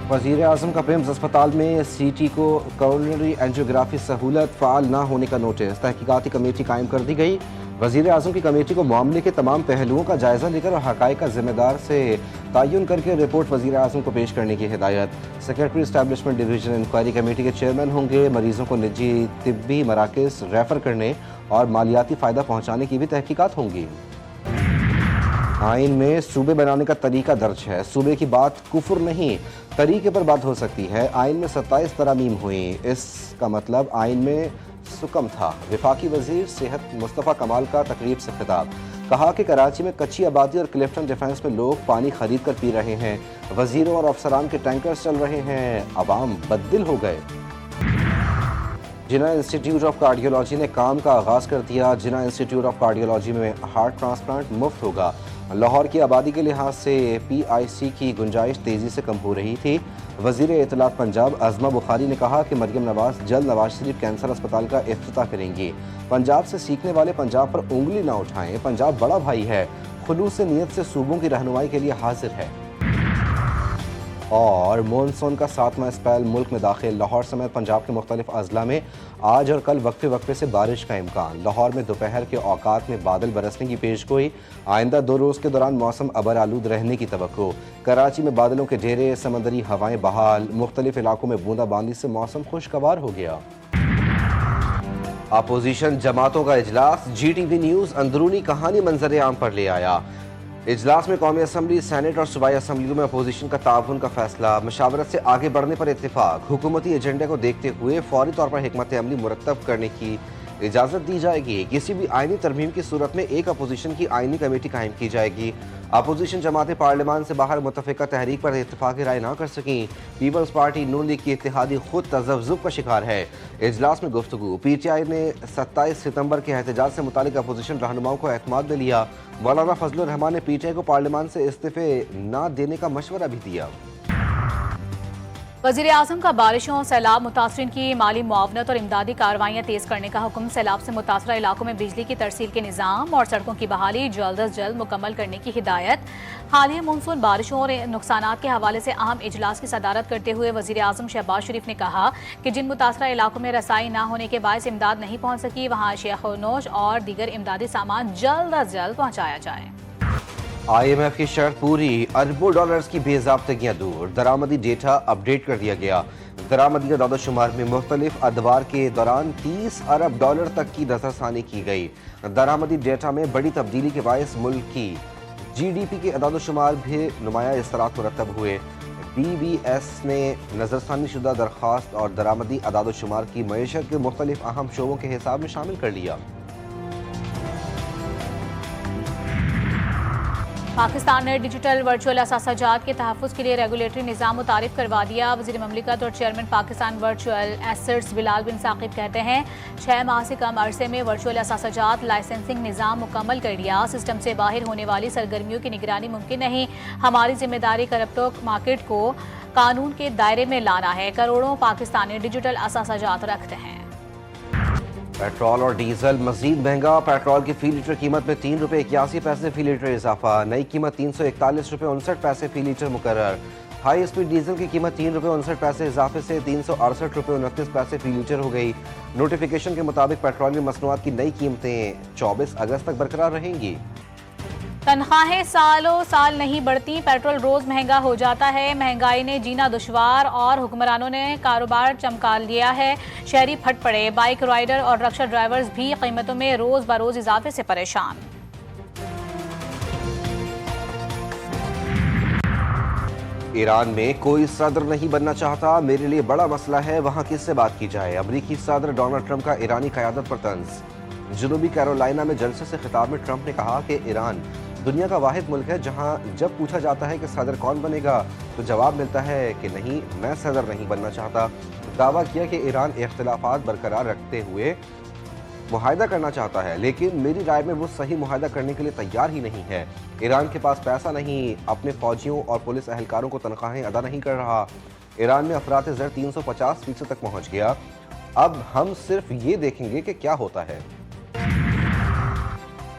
वज़ीर आज़म का प्रेम्स अस्पताल में सीटी को कोरोनरी एंजियोग्राफी सहूलत फ़ाल न होने का नोटिस। तहकीकाती कमेटी कायम कर दी गई। वज़ीर आज़म की कमेटी को मामले के तमाम पहलुओं का जायज़ा लेकर और हक़ाइक़ का ज़िम्मेदार से तयन करके रिपोर्ट वज़ीर आज़म को पेश करने की हिदायत। Secretary establishment division inquiry committee के चेयरमैन होंगे। मरीज़ों को निजी तिब्बी मराकज़ रेफ़र करने और मालियाती फ़ायदा पहुँचाने की भी तहकीकात होंगी। आइन में सूबे बनाने का तरीका दर्ज है। सूबे की बात कुफ्र नहीं, तरीके पर बात हो सकती है। आइन में 27 तरामीम हुई, इसका मतलब आइन में सुकम था। वफाकी वजीर सेहत मुस्तफ़ा कमाल का तकरीब से खिताब। कहा कि कराची में कच्ची आबादी और क्लिफ्टन डिफेंस में लोग पानी खरीद कर पी रहे हैं। वजीरों और अफसरान के टैंकर्स चल रहे हैं, अवाम बददिल हो गए। जिना इंस्टीट्यूट ऑफ कार्डियोलॉजी ने काम का आगाज़ कर दिया। जिना इंस्टीट्यूट ऑफ कार्डियोलॉजी में हार्ट ट्रांसप्लांट मुफ्त होगा। लाहौर की आबादी के लिहाज से PIC की गुंजाइश तेज़ी से कम हो रही थी। वज़ीर इत्तलात पंजाब अज़मा बुखारी ने कहा कि मरियम नवाज़ जल्द नवाज शरीफ कैंसर अस्पताल का इफ्तिताह करेंगी। पंजाब से सीखने वाले पंजाब पर उंगली ना उठाएं, पंजाब बड़ा भाई है, खुलूस नीयत से सूबों की रहनुमाई के लिए हाजिर है। और मॉनसून का 7वां स्पेल मुल्क में दाखिल। लाहौर समेत पंजाब के मुख्तलिफ अजला में आज और कल वक्फे वक्फे से बारिश का इम्कान। लाहौर में दोपहर के औकात में बादल बरसने की पेशगोई। आइंदा 2 रोज़ के दौरान मौसम अबर आलूद रहने की तवक्को। कराची में बादलों के ढेरे, समंदरी हवाएं बहाल। मुख्तलिफ इलाकों में बूंदाबांदी से मौसम खुशगवार हो गया। अपोजिशन जमातों का इजलास। GTV न्यूज़ अंदरूनी कहानी मंजर आम पर ले आया। इजलास में कौमी असम्बली, सेनेट और सूबाई असम्बलियों में अपोजिशन का ताउन का फैसला। मशावरत से आगे बढ़ने पर इत्तेफाक। हुकूमती एजेंडे को देखते हुए फौरी तौर पर हिकमत अमली मुरतब करने की इजाज़त दी जाएगी। किसी भी आइनी तरमीम की सूरत में एक अपोजिशन की आइनी कमेटी कायम की जाएगी। अपोजिशन जमातें पार्लियामान से बाहर मुतफ़िका तहरीक पर इत्तेफाक़ी राय ना कर सकें। पीपल्स पार्टी नून लीग की इत्तेहादी खुद तज़ब्ज़ुब का शिकार है। इजलास में गुफ्तगू। PTI ने 27 सितंबर के एहतजाज से मुतालिक अपोजिशन रहनुमाओं को एतमाद में लिया। मौलाना फजलुर रहमान ने PTI को पार्लियामान से इस्तीफ़े न देने का मशवरा भी दिया। वज़ीर आज़म का बारिशों सैलाब मुतासरीन की माली मुआवनत और इमदादी कार्रवाइयाँ तेज़ करने का हुक्म। सैलाब से मुतासरा इलाकों में बिजली की तरसील के निज़ाम और सड़कों की बहाली जल्द अज जल्द मुकम्मल करने की हिदायत। हालिया मानसून बारिशों और नुकसानात के हवाले से अहम इजलास की सदारत करते हुए वज़ीर आज़म शहबाज शरीफ ने कहा कि जिन मुतासरा इलाकों में रसाई न होने के बायस इमदाद नहीं पहुँच सकी, वहाँ अशिया ख़ुरनोश और दीगर इमदादी सामान जल्द अज जल्द पहुँचाया जाए। IMF की शर्त पूरी। अरबों डॉलर्स की बेज़ाब्तगियाँ दूर। दरामदी डेटा अपडेट कर दिया गया। दरामदी के दादोशुमार में मुख्तलिफ अदवार के दौरान 30 अरब डॉलर तक की नजरसानी की गई। दरामदी डेटा में बड़ी तब्दीली के बायस मुल्क की GDP के अदादोशुमार भी नुमाया इसरात मुरतब हुए। BBS ने नजरसानी शुदा दरख्वास्त और दरामदी अदादोशुमार की मईशत के मुख्तलिफ अहम शोबों के हिसाब में शामिल कर लिया। पाकिस्तान ने डिजिटल वर्चुअल असासाजात के तहफ़्फ़ुज़ के लिए रेगुलेटरी निज़ाम मुतारिफ करवा दिया। वज़ीर ममलिकत और chairman Pakistan virtual assets Bilal bin Saqib कहते हैं 6 माह से कम अरसे में वर्चुअल असासाजात लाइसेंसिंग निज़ाम मुकम्मल कर लिया। सिस्टम से बाहर होने वाली सरगर्मियों की निगरानी मुमकिन नहीं। हमारी जिम्मेदारी क्रिप्टो मार्केट को कानून के दायरे में लाना है। करोड़ों पाकिस्तानी डिजिटल असासाजात रखते हैं। पेट्रोल और डीजल मजीद महंगा। पेट्रोल की फी लीटर कीमत में 3 रुपये 81 पैसे फी लीटर इजाफा। नई कीमत 341 रुपये 59 पैसे फी लीटर मुकर्रर। हाई स्पीड डीजल की कीमत 3 रुपये 59 पैसे इजाफे से 368 रुपये 29 पैसे फी लीटर हो गई। नोटिफिकेशन के मुताबिक पेट्रोलियम मसनूआत की नई कीमतें 24 अगस्त तक बरकरार रहेंगी। तनख्वाहें सालों साल नहीं बढ़ती, पेट्रोल रोज महंगा हो जाता है। महंगाई ने जीना दुश्वार और हुक्मरानों ने कारोबार चमका लिया है। शहरी फट पड़े। बाइक राइडर और रक्शा ड्राइवर्स भी कीमतों में रोज बरोज इजाफे से परेशान। ईरान में कोई सदर नहीं बनना चाहता, मेरे लिए बड़ा मसला है वहाँ किससे बात की जाए। अमरीकी सदर डोनाल्ड ट्रंप का ईरानी क़यादत पर तंज। जनूबी कैरोलिना में जलसे से खिताब में ट्रंप ने कहा कि ईरान दुनिया का वाहिद मुल्क है जहां जब पूछा जाता है कि सदर कौन बनेगा तो जवाब मिलता है कि नहीं, मैं सदर नहीं बनना चाहता। दावा किया कि ईरान इख्तिलाफात बरकरार रखते हुए मुआहदा करना चाहता है, लेकिन मेरी राय में वो सही मुआहदा करने के लिए तैयार ही नहीं है। ईरान के पास पैसा नहीं, अपने फौजियों और पुलिस एहलकारों को तनख्वाहें अदा नहीं कर रहा। ईरान में अफरात ज़र 350% तक पहुँच गया। अब हम सिर्फ ये देखेंगे कि क्या होता है।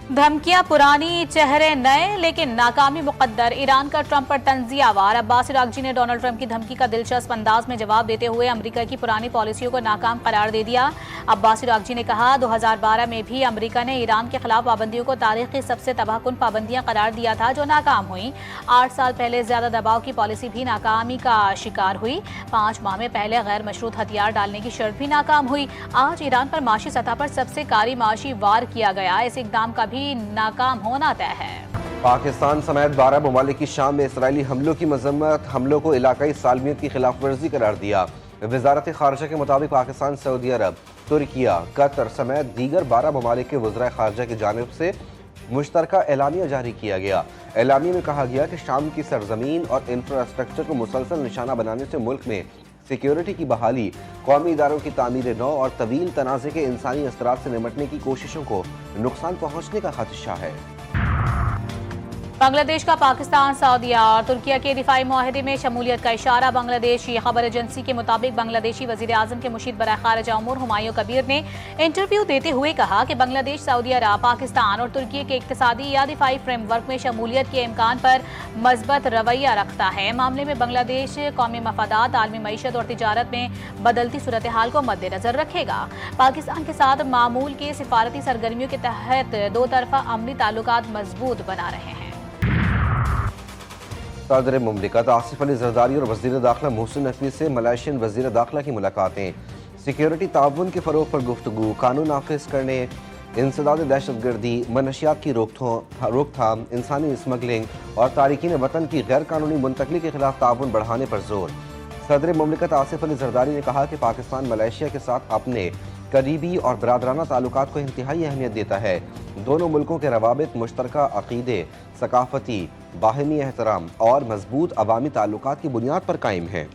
धमकियां पुरानी, चेहरे नए, लेकिन नाकामी मुकद्दर। ईरान का ट्रंप पर तंजिया वार। अब्बास इरागची ने डोनाल्ड ट्रंप की धमकी का दिलचस्प अंदाज में जवाब देते हुए अमेरिका की पुरानी पॉलिसियों को नाकाम करार दे दिया। अब्बास इरागची ने कहा, 2012 में भी अमेरिका ने ईरान के खिलाफ पाबंदियों को तारीख की सबसे तबाहकुन पाबंदियां करार दिया था, जो नाकाम हुई। 8 साल पहले ज्यादा दबाव की पॉलिसी भी नाकामी का शिकार हुई। 5 माह में पहले गैर मशरूत हथियार डालने की शर्त भी नाकाम हुई। आज ईरान पर माशी सतह पर सबसे कारी माशी वार किया गया। इस इकदाम का भी नाकाम होना तय है। पाकिस्तान समेत 12 ममालिक की शाम में इसराइली हमलों की मजम्मत, हमलों को इलाकाई सालमियत की खिलाफ वर्जी करार दिया। वजारत खारजा के मुताबिक पाकिस्तान, सऊदी अरब, तुर्किया, कतर समेत दीगर 12 ममालिक के वज़राए खारजा की जानिब से मुश्तरका एलानिया जारी किया गया। एलानिया में कहा गया कि शाम की सरजमीन और इंफ्रास्ट्रक्चर को मुसलसल निशाना बनाने से मुल्क में सिक्योरिटी की बहाली, कौमी इदारों की तामीर नौ और तवील तनाज़े के इंसानी असरात से निमटने की कोशिशों को नुकसान पहुँचने का खदशा है। बांग्लादेश का पाकिस्तान, सऊदीया और तुर्किया के दिफाई मुआहदे में शमूलियत का इशारा। बांग्लादेशी खबर एजेंसी के मुताबिक बांग्लादेशी वजीर आजम के मुशीर बराए खारिजा उमूर हुमायूं कबीर ने इंटरव्यू देते हुए कहा कि बांग्लादेश, सऊदी अरब, पाकिस्तान और तुर्की के इक्तिसादी या दिफाई फ्रेमवर्क में शमूलियत के इम्कान पर मस्बत रवैया रखता है। मामले में बांग्लादेश कौमी मफादात, आलमी मईशत और तिजारत में बदलती सूरत हाल को मद्देनजर रखेगा। पाकिस्तान के साथ मामूल के सिफारती सरगर्मियों के तहत दो तरफा अमली ताल्लुकात मजबूत बना रहे हैं। सदर मुमलिकत आसिफ अली जरदारी और वज़ीर दाखिला मोहसिन नकवी से मलेशियन वज़ीर दाखिला की मुलाकातें। सिक्योरिटी ताउन के फ़रोग़ पर गुफ्तगू, कानून नाफिज करने, इंसदाद दहशतगर्दी, मनशियात की रोकथाम, इंसानी स्मगलिंग और तारिकीन वतन की गैर कानूनी मुंतकली के खिलाफ ताउन बढ़ाने पर जोर। सदर मुमलिकत आसिफ अली जरदारी ने कहा कि पाकिस्तान मलेशिया के साथ अपने करीबी और बरादराना ताल्लुकात को इंतहाई अहमियत देता है। दोनों मुल्कों के रवाबित, मुश्तरका अक़ीदे, सकाफती, बाहमी एहतराम और मजबूत अवामी ताल्लुकात की बुनियाद पर कायम हैं।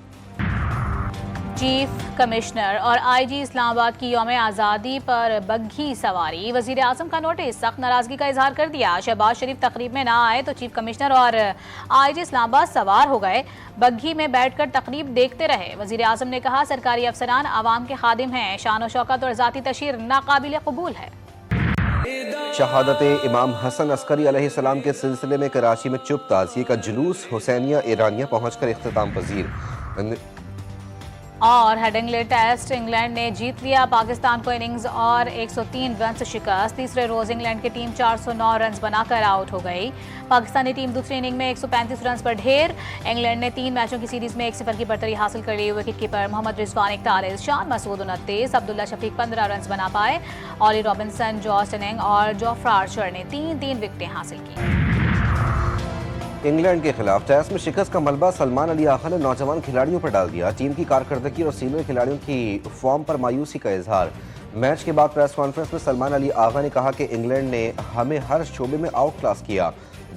चीफ कमिश्नर और आईजी इस्लामाबाद की यौम आज़ादी पर बग्घी सवारी। वज़ीर आज़म का नोटिस, सख्त नाराजगी का इजहार कर दिया। शहबाज शरीफ तकरीब में ना आए तो चीफ कमिश्नर और आईजी इस्लामाबाद सवार हो गए, बग्घी में बैठकर तकरीब देखते रहे। वज़ीर आज़म ने कहा, सरकारी अफसरान आवाम के खादिम हैं, शान व शौकत और ज़ाती तशहीर नाकाबिल कबूल है। शहादत इमाम हसन अस्करी अलैहिस्सलाम के सिलसिले में कराची में चुप ताज़िये का जुलूस, हुसैनिया ईरानिया पहुँचकर इख्तिताम पजीर। और हेडिंगले टेस्ट, इंग्लैंड ने जीत लिया पाकिस्तान को इनिंग्स और 103 रन से शिकस्त। तीसरे रोज इंग्लैंड की टीम 409 रन बनाकर आउट हो गई। पाकिस्तानी टीम दूसरी इनिंग में 135 रन पर ढेर। इंग्लैंड ने 3 मैचों की सीरीज में 1-0 की बढ़तरी हासिल कर ली। Wicket keeper Mohammad Rizwan 41, Shan Masood 29, Abdullah Shafiq 15 run बना पाए। ऑली रॉबिन्सन, जॉस टनिंग और जोफ्रा आर्चर ने 3-3 विकेटें हासिल की। इंग्लैंड के खिलाफ टेस्ट में शिकस्त का मलबा सलमान अली आगा ने नौजवान खिलाड़ियों पर डाल दिया। टीम की कारकर्दगी और सीनियर खिलाड़ियों की फॉर्म पर मायूसी का इजहार। मैच के बाद प्रेस कॉन्फ्रेंस में सलमान अली आगा ने कहा कि इंग्लैंड ने हमें हर शोबे में आउट क्लास किया,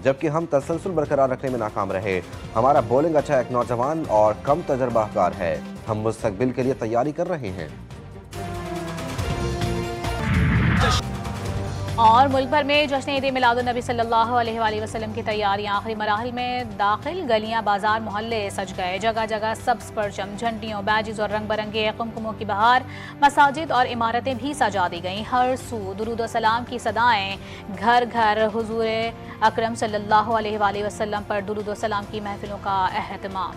जबकि हम तसलसल बरकरार रखने में नाकाम रहे। हमारा बॉलिंग अच्छा, एक नौजवान और कम तजर्बाकार है। हम मुस्तकबिल के लिए तैयारी कर रहे हैं। और मुल्क भर में जश्न ईद मिलादुन नबी सल्लल्लाहु अलैहि वसल्लम की तैयारियां आखिरी मराहिल में दाखिल। गलियां, बाजार, मोहल्ले सज गए। जगह जगह सब्ज परचम, झंडियों, बैजिज और रंग बिरंगे कुमकुमों की बहार। मसाजिद और इमारतें भी सजा दी गईं। हर सू दुरूद व सलाम की सदाएं। घर घर हुजूर अकरम सल्लल्लाहु अलैहि वसल्लम पर दुरूद व सलाम की महफिलों का एहतमाम।